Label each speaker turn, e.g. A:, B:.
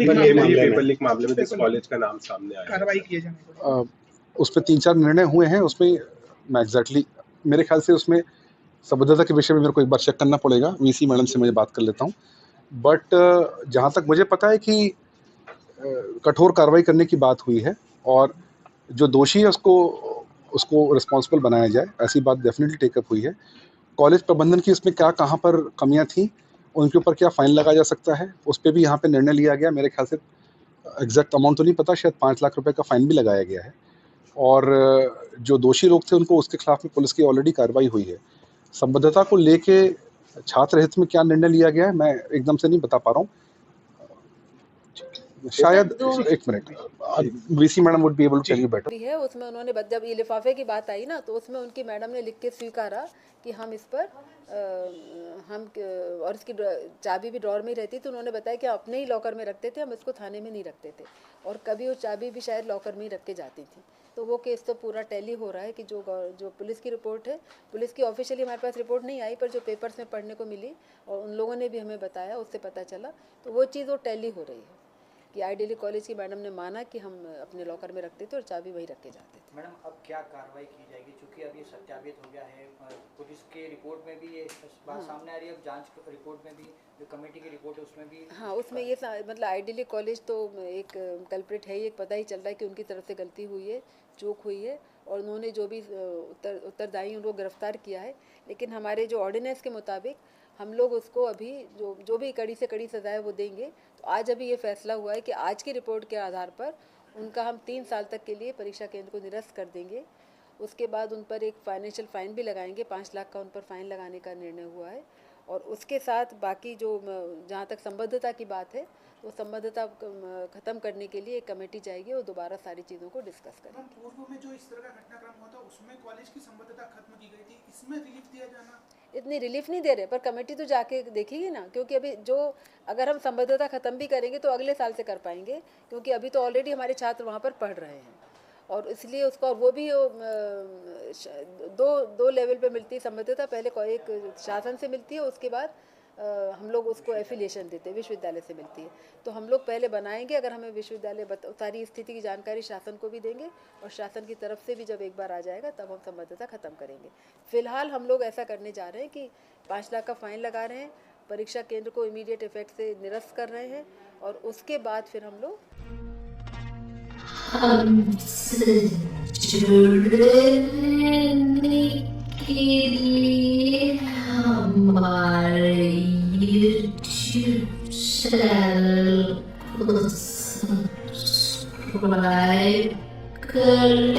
A: Paper leak मामले में जिस कॉलेज का नाम सामने आया
B: कार्रवाई किए जाने
C: उस पर 3-4 निर्णय हुए हैं। उसमें मैं एग्जैक्टली मेरे ख्याल से उसमें संबद्धता के विषय में मेरे को एक बार चेक करना पड़ेगा, वीसी मैडम से मैं बात कर लेता हूँ। बट जहाँ तक मुझे पता है कि कठोर कार्रवाई करने की बात हुई है और जो दोषी है उसको रिस्पॉन्सिबल बनाया जाए, ऐसी बात डेफिनेटली टेकअप हुई है। कॉलेज प्रबंधन की इसमें क्या कहाँ पर कमियां थी, उनके ऊपर क्या फाइन लगाया जा सकता है, उस पर भी यहाँ पे निर्णय लिया गया। मेरे ख्याल से एग्जैक्ट अमाउंट तो नहीं पता, शायद 5 लाख रुपए का फाइन भी लगाया गया है और जो दोषी लोग थे उनको उसके खिलाफ में पुलिस की ऑलरेडी कार्रवाई हुई है। संबद्धता को लेके छात्र हित में क्या निर्णय लिया गया है मैं एकदम से नहीं बता पा रहा हूँ, शायद एक minute VC madam would be able to tell you better.
D: है उसमें उन्होंने जब ये लिफाफे की बात आई ना तो उसमें उनकी मैडम ने लिख के स्वीकारा कि हम इस पर हम और इसकी चाबी भी ड्रॉर में ही रहती थी। तो उन्होंने बताया कि अपने ही लॉकर में रखते थे, हम इसको थाने में नहीं रखते थे और कभी वो चाबी भी शायद लॉकर में ही रख के जाती थी। तो वो केस तो पूरा टैली हो रहा है कि जो पुलिस की रिपोर्ट है, पुलिस की ऑफिशियली हमारे पास रिपोर्ट नहीं आई, पर जो पेपर्स में पढ़ने को मिली और उन लोगों ने भी हमें बताया, उससे पता चला, तो वो चीज़ वो टैली हो रही है कि आइडियली कॉलेज की मैडम ने माना कि हम अपने लॉकर में रखते थे और चाबी वही रख के जाते थे।
E: मैडम अब क्या कार्रवाई की जाएगी, क्योंकि अब ये सत्यापित हो गया है, पुलिस के रिपोर्ट में भी ये बात सामने आ रही है, अब जांच रिपोर्ट में भी जो कमेटी की रिपोर्ट है उसमें भी
D: उसमें ये मतलब आइडियली कॉलेज तो एक कल्प्रिट है ही, एक पता ही चल रहा है कि उनकी तरफ से गलती हुई है, चूक हुई है और उन्होंने जो भी उत्तरदायी उनको गिरफ्तार किया है। लेकिन हमारे जो ऑर्डिनेंस के मुताबिक हम लोग उसको अभी जो भी कड़ी से कड़ी सज़ा है वो देंगे। तो आज अभी ये फैसला हुआ है कि आज की रिपोर्ट के आधार पर उनका हम 3 साल तक के लिए परीक्षा केंद्र को निरस्त कर देंगे। उसके बाद उन पर एक फाइनेंशियल फ़ाइन भी लगाएंगे, 5 लाख का उन पर फ़ाइन लगाने का निर्णय हुआ है। और उसके साथ बाकी जो जहाँ तक संबद्धता की बात है, वो संबद्धता ख़त्म करने के लिए एक कमेटी जाएगी और दोबारा सारी चीज़ों को डिस्कस करेंगे।
B: पूर्व में जो इस तरह का घटनाक्रम हुआ था उसमें कॉलेज की संबद्धता खत्म की गई थी, इसमें रिलीफ दिया जाना
D: इतनी रिलीफ नहीं दे रहे, पर कमेटी तो जाके देखेगी ना, क्योंकि अभी अगर हम संबद्धता ख़त्म भी करेंगे तो अगले साल से कर पाएंगे, क्योंकि अभी तो ऑलरेडी हमारे छात्र वहाँ पर पढ़ रहे हैं और इसलिए उसको, और वो भी दो लेवल पे मिलती है संबद्धता। पहले एक शासन से मिलती है, उसके बाद हम लोग उसको एफिलिएशन देते हैं, विश्वविद्यालय से मिलती है। तो हम लोग पहले बनाएंगे, अगर हमें विश्वविद्यालय सारी स्थिति की जानकारी शासन को भी देंगे और शासन की तरफ से भी जब एक बार आ जाएगा तब हम संबद्धता ख़त्म करेंगे। फिलहाल हम लोग ऐसा करने जा रहे हैं कि 5 लाख का फ़ाइन लगा रहे हैं, परीक्षा केंद्र को इमीडिएट इफेक्ट से निरस्त कर रहे हैं और उसके बाद फिर हम लोग
F: हमारे YouTube चैनल को सब्सक्राइब कर